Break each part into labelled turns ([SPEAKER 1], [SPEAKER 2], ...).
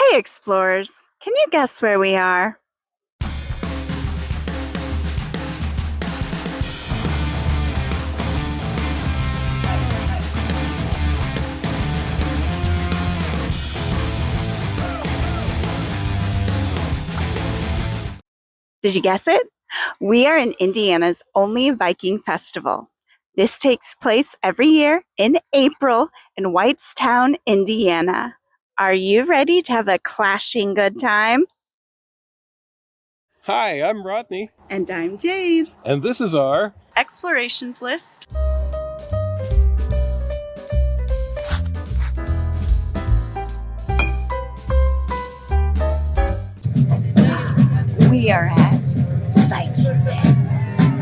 [SPEAKER 1] Hey, explorers. Can you guess where we are? Did you guess it? We are in Indiana's only Viking festival. This takes place every year in April in Whitestown, Indiana. Are you ready to have a clashing good time?
[SPEAKER 2] Hi, I'm Rodney.
[SPEAKER 1] And I'm Jade.
[SPEAKER 2] And this is our
[SPEAKER 1] Explorations list. We are at Viking Fest.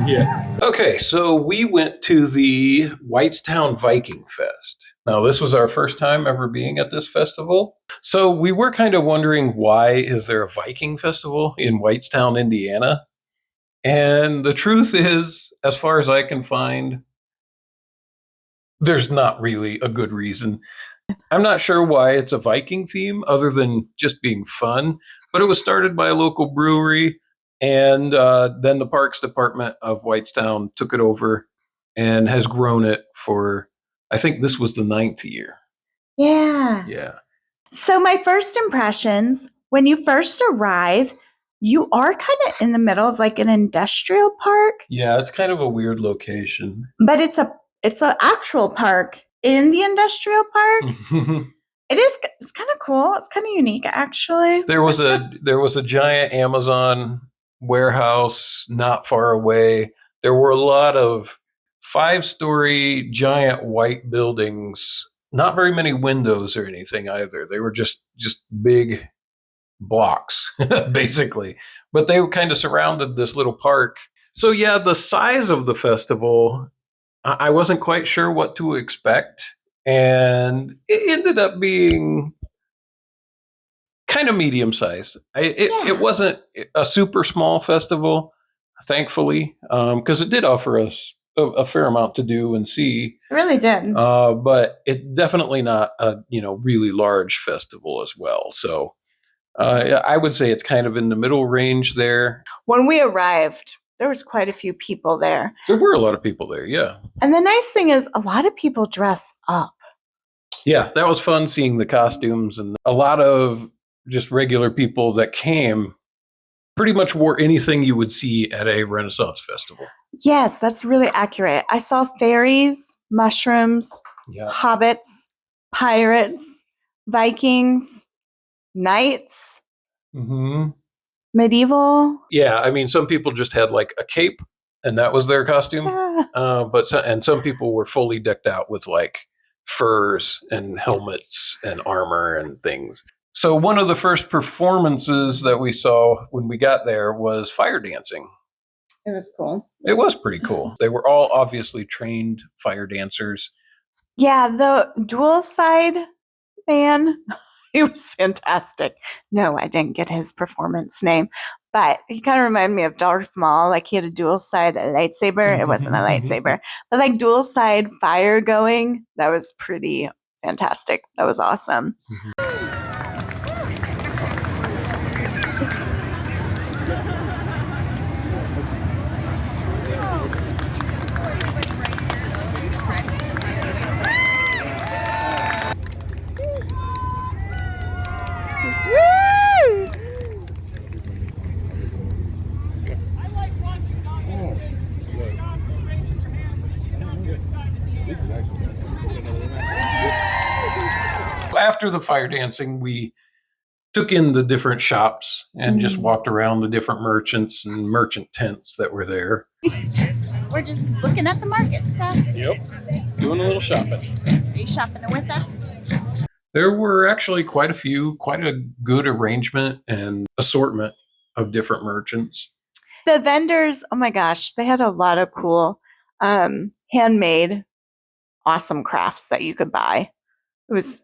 [SPEAKER 2] Yeah. Okay, so we went to the Whitestown Viking Fest. Now, this was our first time ever being at this festival. So we were kind of wondering, why is there a Viking festival in Whitestown, Indiana? And the truth is, as far as I can find, there's not really a good reason. I'm not sure why it's a Viking theme other than just being fun, but it was started by a local brewery, and then the Parks Department of Whitestown took it over and has grown it for, I think this was the 9th year.
[SPEAKER 1] Yeah.
[SPEAKER 2] Yeah.
[SPEAKER 1] So my first impressions, when you first arrive, you are kind of in the middle of like an industrial park,
[SPEAKER 2] Yeah, it's kind of a weird location.
[SPEAKER 1] but it's an actual park in the industrial park. It's kind of cool. It's kind of unique, actually.
[SPEAKER 2] There was a giant Amazon warehouse not far away. There were a lot of 5-story giant white buildings, not very many windows or anything either. They were just big blocks, basically. But they kind of surrounded this little park. So yeah, the size of the festival, I wasn't quite sure what to expect. And it ended up being kind of medium sized. It wasn't a super small festival, thankfully, because it did offer us a fair amount to do and see.
[SPEAKER 1] It really did.
[SPEAKER 2] But it definitely not a really large festival as well. So I would say it's kind of in the middle range there.
[SPEAKER 1] When we arrived, there was quite a few people there.
[SPEAKER 2] There were a lot of people there, yeah.
[SPEAKER 1] And the nice thing is a lot of people dress up.
[SPEAKER 2] Yeah, that was fun seeing the costumes, and a lot of just regular people that came pretty much wore anything you would see at a Renaissance festival.
[SPEAKER 1] Yes, that's really accurate. I saw fairies, mushrooms, hobbits, pirates, Vikings, knights, medieval.
[SPEAKER 2] Yeah, I mean, some people just had like a cape, and that was their costume. And some people were fully decked out with like furs and helmets and armor and things. So one of the first performances that we saw when we got there was fire dancing.
[SPEAKER 1] It was cool.
[SPEAKER 2] It was pretty cool. They were all obviously trained fire dancers.
[SPEAKER 1] Yeah, the dual side man, he was fantastic. No, I didn't get his performance name, but he kind of reminded me of Darth Maul. Like he had a dual side lightsaber. It wasn't a lightsaber, but like dual side fire going. That was pretty fantastic. That was awesome.
[SPEAKER 2] After the fire dancing, we took in the different shops and just walked around the different merchants and merchant tents that were there.
[SPEAKER 1] We're just looking at the market stuff.
[SPEAKER 2] Yep. Doing a little shopping.
[SPEAKER 1] Are you shopping with us?
[SPEAKER 2] There were actually quite a good arrangement and assortment of different merchants.
[SPEAKER 1] The vendors, oh my gosh, they had a lot of cool handmade, awesome crafts that you could buy. It was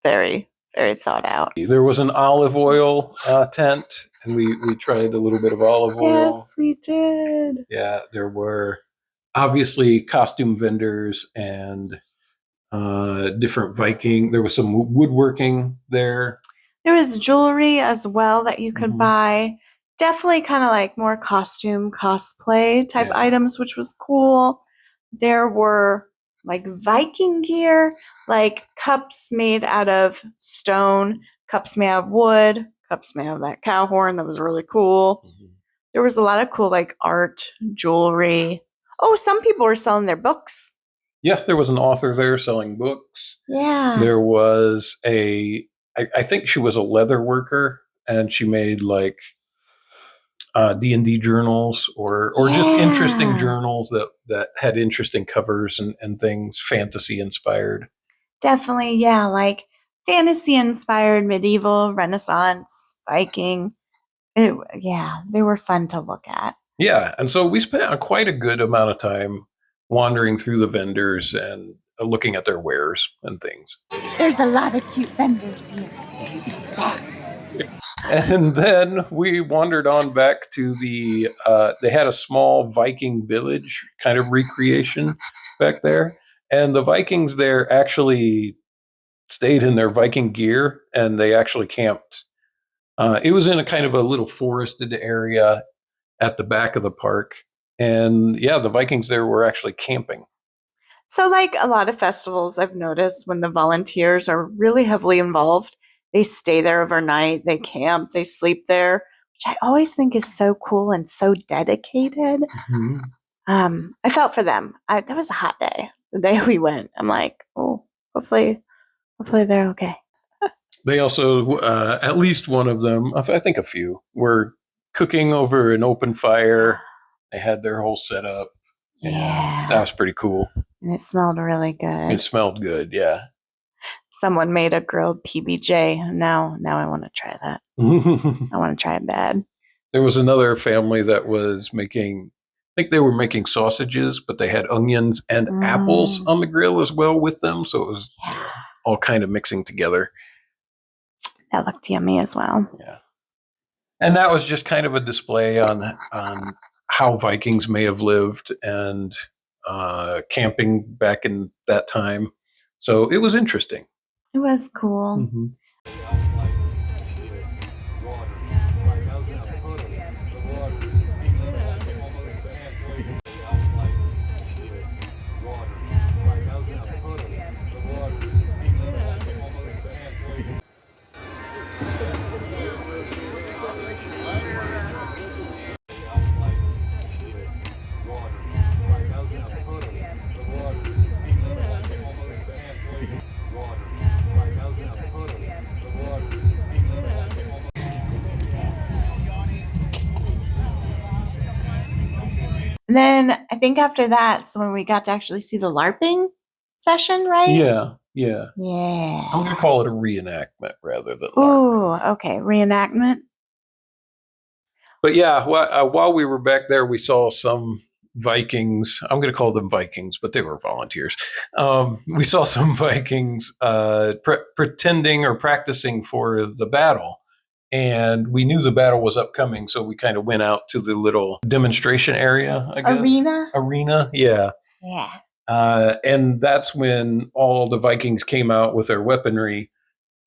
[SPEAKER 1] very, very thought out.
[SPEAKER 2] There was an olive oil tent, and we tried a little bit of olive oil.
[SPEAKER 1] Yes, we did.
[SPEAKER 2] Yeah, there were obviously costume vendors and different Viking. There was some woodworking there.
[SPEAKER 1] There was jewelry as well that you could
[SPEAKER 2] Mhm.
[SPEAKER 1] buy. Definitely kind of like more costume cosplay type
[SPEAKER 2] Yeah.
[SPEAKER 1] items, which was cool. There were like Viking gear, like cups made out of stone, cups made out of wood, cups made out of that cow horn that was really cool.
[SPEAKER 2] Mhm.
[SPEAKER 1] There was a lot of cool like art, jewelry. Oh, some people were selling their books.
[SPEAKER 2] Yeah, there was an author there selling books.
[SPEAKER 1] Yeah.
[SPEAKER 2] There was I think she was a leather worker, and she made like D&D journals or just interesting
[SPEAKER 1] Yeah.
[SPEAKER 2] journals that had interesting covers and things, fantasy inspired.
[SPEAKER 1] Definitely, yeah, like fantasy inspired, medieval, Renaissance, Viking. Yeah, they were fun to look at.
[SPEAKER 2] Yeah, and so we spent quite a good amount of time wandering through the vendors and looking at their wares and things.
[SPEAKER 1] There's a lot of cute vendors here.
[SPEAKER 2] And then we wandered on back to they had a small Viking village kind of recreation back there. And the Vikings there actually stayed in their Viking gear and they actually camped. It was in a kind of a little forested area at the back of the park. And yeah, the Vikings there were actually camping.
[SPEAKER 1] So, like a lot of festivals, I've noticed when the volunteers are really heavily involved, they stay there overnight, they camp, they sleep there, which I always think is so cool and so dedicated.
[SPEAKER 2] Mhm.
[SPEAKER 1] I felt for them. That was a hot day. The day we went, I'm like, oh, hopefully they're okay.
[SPEAKER 2] They also, at least one of them, I think a few, were cooking over an open fire. They had their whole setup.
[SPEAKER 1] Yeah.
[SPEAKER 2] That was pretty cool.
[SPEAKER 1] And it smelled really good.
[SPEAKER 2] It smelled good, yeah.
[SPEAKER 1] Someone made a grilled PBJ. Now I want to try that. I want to try it bad.
[SPEAKER 2] There was another family that was making, I think they were making sausages, but they had onions and apples on the grill as well with them. So it was all kind of mixing together.
[SPEAKER 1] That looked yummy as well.
[SPEAKER 2] Yeah. And that was just kind of a display on how Vikings may have lived and camping back in that time. So it was interesting.
[SPEAKER 1] It was cool.
[SPEAKER 2] Mm-hmm.
[SPEAKER 1] And then I think after that's when we got to actually see the LARPing session, right?
[SPEAKER 2] Yeah.
[SPEAKER 1] Yeah.
[SPEAKER 2] I'm going to call it a reenactment rather than
[SPEAKER 1] LARPing. Ooh, okay. Reenactment.
[SPEAKER 2] But yeah, while we were back there, we saw some Vikings. I'm going to call them Vikings, but they were volunteers. We saw some Vikings pretending or practicing for the battle. And we knew the battle was upcoming, so we kind of went out to the little demonstration area, I guess. Arena, yeah.
[SPEAKER 1] Yeah.
[SPEAKER 2] And that's when all the Vikings came out with their weaponry,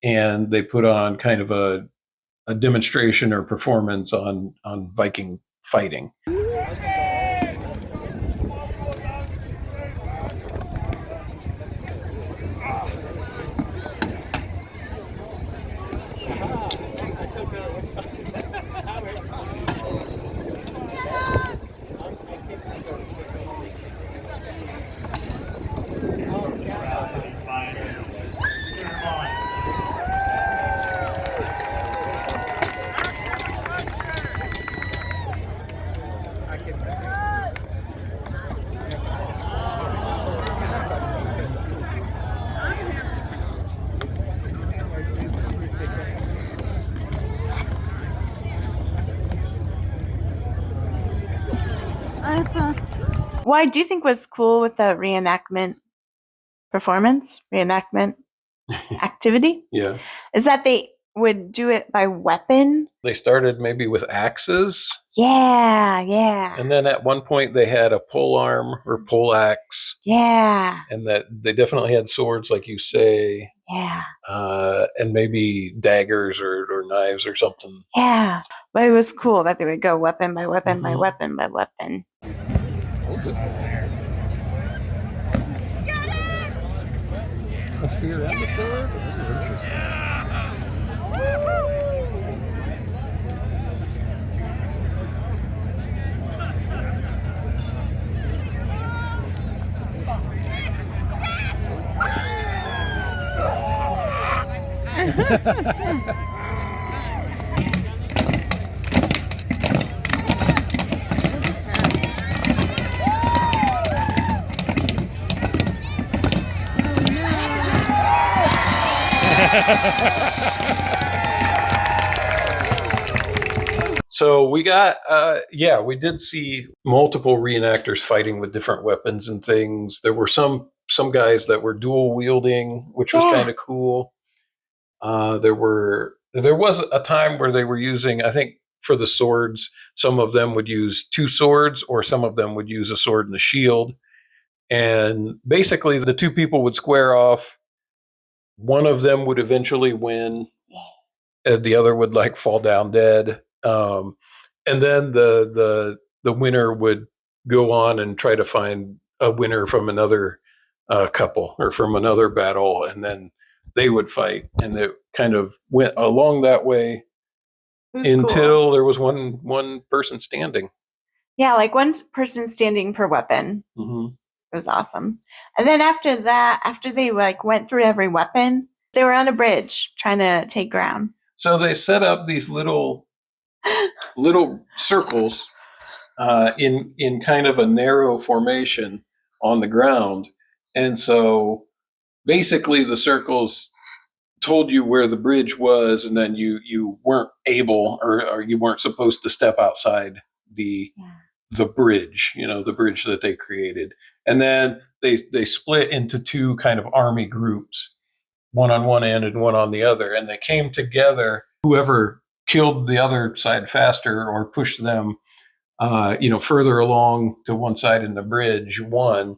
[SPEAKER 2] and they put on kind of a demonstration or performance on Viking fighting.
[SPEAKER 1] What I do think was cool with the reenactment activity,
[SPEAKER 2] Yeah.
[SPEAKER 1] is that they would do it by weapon.
[SPEAKER 2] They started maybe with axes.
[SPEAKER 1] Yeah.
[SPEAKER 2] And then at one point they had a pole arm or pole axe.
[SPEAKER 1] Yeah.
[SPEAKER 2] And that they definitely had swords, like you say.
[SPEAKER 1] Yeah.
[SPEAKER 2] And maybe daggers or knives or something.
[SPEAKER 1] Yeah. But it was cool that they would go weapon by weapon by
[SPEAKER 2] Mhm.
[SPEAKER 1] weapon by weapon.
[SPEAKER 3] Oh, this guy. A spear and a sword? Oh, interesting.
[SPEAKER 2] So we got, we did see multiple reenactors fighting with different weapons and things. There were some guys that were dual wielding, which was
[SPEAKER 1] Yeah.
[SPEAKER 2] kind of cool. There was a time where they were using, I think, for the swords, some of them would use two swords, or some of them would use a sword and a shield. And basically, the two people would square off. One of them would eventually win, and the other would like fall down dead. And then the winner would go on and try to find a winner from another couple or from another battle, and then they would fight, and it kind of went along that way until
[SPEAKER 1] cool.
[SPEAKER 2] there was one person standing.
[SPEAKER 1] Yeah, like one person standing per weapon.
[SPEAKER 2] Mm-hmm.
[SPEAKER 1] It was awesome. And then after that, after they like went through every weapon, they were on a bridge trying to take ground.
[SPEAKER 2] So they set up these little circles in kind of a narrow formation on the ground, and so basically the circles told you where the bridge was, and then you weren't able or you weren't supposed to step outside the bridge, the bridge that they created. And then they split into two kind of army groups, one on one end and one on the other, and they came together. Whoever killed the other side faster or pushed them further along to one side in the bridge won.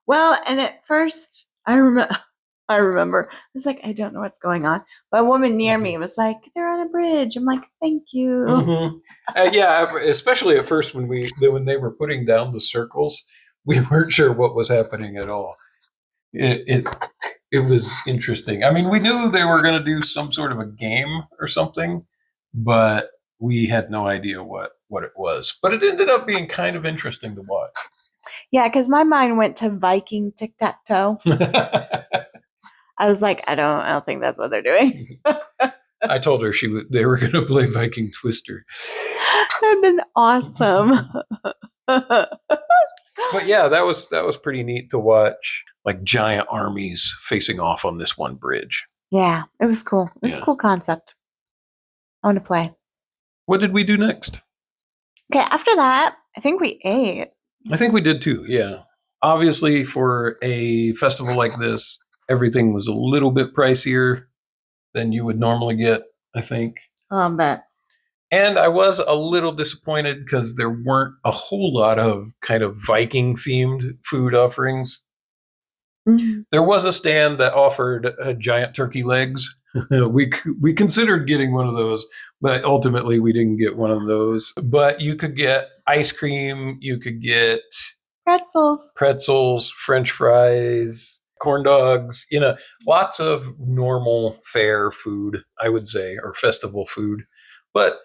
[SPEAKER 1] Well, and at first I remember I was like, I don't know what's going on, but a woman near me was like, they're on a bridge. I'm like, thank you.
[SPEAKER 2] Mm-hmm. Especially at first when they were putting down the circles, we weren't sure what was happening at all. It was interesting. I mean, we knew they were going to do some sort of a game or something, but we had no idea what it was. But it ended up being kind of interesting to watch.
[SPEAKER 1] Yeah, because my mind went to Viking tic-tac-toe. I was like, I don't think that's what they're doing.
[SPEAKER 2] I told her they were going to play Viking Twister.
[SPEAKER 1] That'd been awesome.
[SPEAKER 2] But yeah, that was pretty neat to watch, like giant armies facing off on this one bridge.
[SPEAKER 1] Yeah, it was cool. It was a cool concept. I want to play.
[SPEAKER 2] What did we do next?
[SPEAKER 1] Okay, after that, I think we ate.
[SPEAKER 2] I think we did too, yeah. Obviously, for a festival like this, everything was a little bit pricier than you would normally get, I think.
[SPEAKER 1] I bet.
[SPEAKER 2] And I was a little disappointed because there weren't a whole lot of kind of Viking-themed food offerings. Mm-hmm. There was a stand that offered giant turkey legs. We considered getting one of those, but ultimately we didn't get one of those. But you could get ice cream, you could get pretzels, French fries, corn dogs, lots of normal fare food, I would say, or festival food. But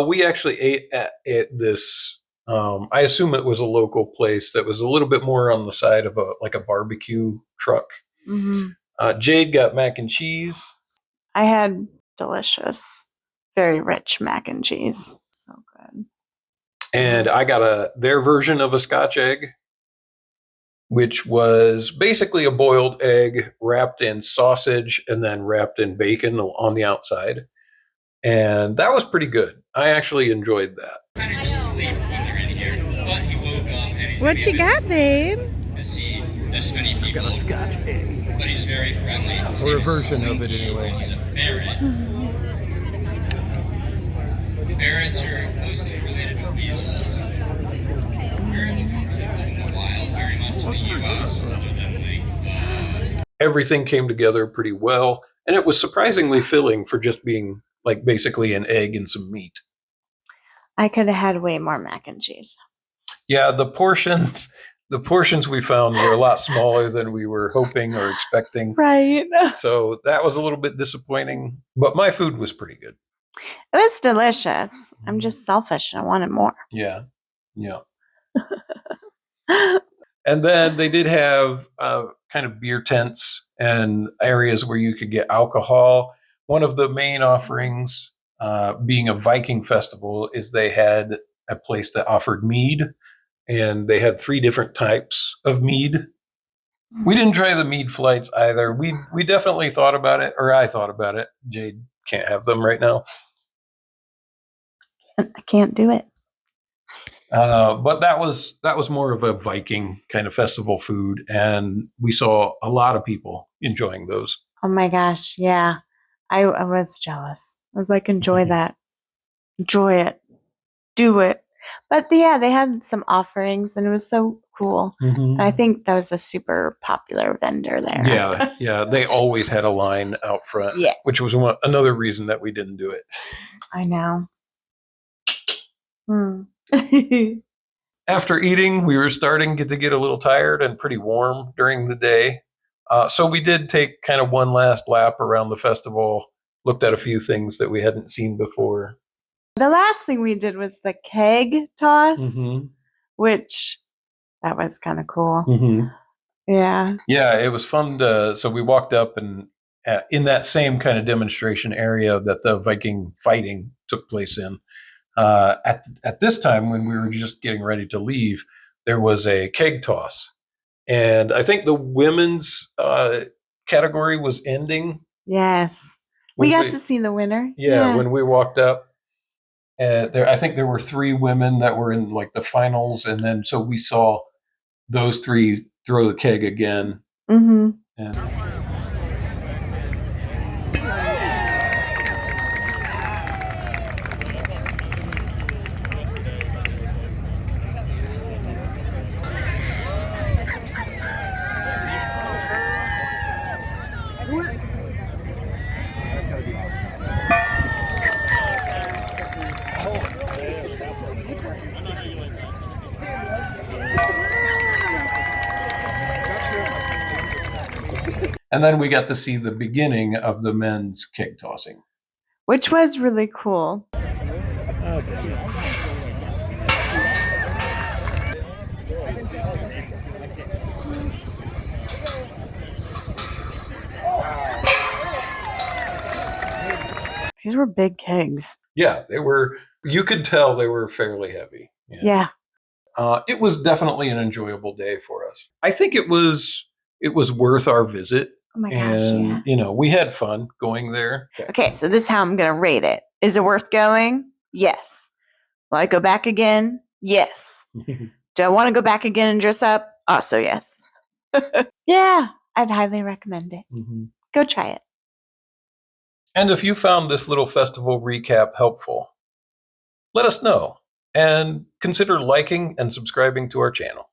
[SPEAKER 2] we actually ate at this, I assume it was a local place that was a little bit more on the side of a barbecue truck. Mm-hmm. Jade got mac and cheese.
[SPEAKER 1] I had delicious, very rich mac and cheese. So good.
[SPEAKER 2] And I got their version of a Scotch egg, which was basically a boiled egg wrapped in sausage and then wrapped in bacon on the outside. And that was pretty good. I actually enjoyed that.
[SPEAKER 4] Kind of just sleep when they're in here, but he woke up and he's
[SPEAKER 1] what you got, babe?
[SPEAKER 4] To see this many people.
[SPEAKER 3] Got a Scotch egg.
[SPEAKER 4] But he's very friendly.
[SPEAKER 3] Or a version of it anyway.
[SPEAKER 4] He's a ferret. Ferrets are closely related to weasels. Ferrets don't really live in the wild very much in the U.S. other than
[SPEAKER 2] everything came together pretty well. And it was surprisingly filling for just being like basically an egg and some meat.
[SPEAKER 1] I could have had way more mac and cheese.
[SPEAKER 2] Yeah, the portions we found were a lot smaller than we were hoping or expecting.
[SPEAKER 1] Right. It
[SPEAKER 2] So that was a little bit disappointing, but my food was pretty good.
[SPEAKER 1] was delicious. I'm just selfish and I wanted more.
[SPEAKER 2] Yeah. Yeah. And then they did have kind of beer tents and areas where you could get alcohol. One of the main offerings, being a Viking festival, is they had a place that offered mead, and they had 3 different types of mead. We didn't try the mead flights either. We definitely thought about it, or I thought about it. Jade can't have them right now.
[SPEAKER 1] I can't do it.
[SPEAKER 2] But that was more of a Viking kind of festival food, and we saw a lot of people enjoying those.
[SPEAKER 1] Oh my gosh. Yeah. I was jealous. I was like, enjoy that. Enjoy it. Do it. But yeah, they had some offerings and it was so cool. And I think that was a super popular vendor there.
[SPEAKER 2] Yeah. They always had a line out front,
[SPEAKER 1] Yeah.
[SPEAKER 2] which was another reason that we didn't do it.
[SPEAKER 1] I know.
[SPEAKER 2] After eating, we were starting to get a little tired and pretty warm during the day. So we did take kind of one last lap around the festival, looked at a few things that we hadn't seen before.
[SPEAKER 1] The last thing we did was the Keg Toss,
[SPEAKER 2] Mm-hmm.
[SPEAKER 1] which that was kind of cool.
[SPEAKER 2] Mm-hmm.
[SPEAKER 1] Yeah.
[SPEAKER 2] Yeah, it was fun so we walked up and in that same kind of demonstration area that the Viking fighting took place in. At this time, when we were just getting ready to leave, there was a keg toss. And I think the women's category was ending.
[SPEAKER 1] Yes.
[SPEAKER 2] when
[SPEAKER 1] We got to see the winner.
[SPEAKER 2] Yeah, when we walked up. I think there were 3 women that were in like the finals. And then so we saw those 3 throw the keg again.
[SPEAKER 1] Mm-hmm.
[SPEAKER 2] And And then we got to see the beginning of the men's keg tossing.
[SPEAKER 1] Which was really cool. These were big kegs.
[SPEAKER 2] Yeah, they were. You could tell they were fairly heavy.
[SPEAKER 1] Yeah.
[SPEAKER 2] It was definitely an enjoyable day for us. I think it was worth our visit.
[SPEAKER 1] Oh my gosh.
[SPEAKER 2] And,
[SPEAKER 1] Yeah.
[SPEAKER 2] we had fun going there.
[SPEAKER 1] Okay, so this is how I'm going to rate it. Is it worth going? Yes. Will I go back again? Yes. Do I want to go back again and dress up? Also, yes. Yeah, I'd highly recommend it.
[SPEAKER 2] Mm-hmm.
[SPEAKER 1] Go try it.
[SPEAKER 2] And if you found this little festival recap helpful, let us know and consider liking and subscribing to our channel.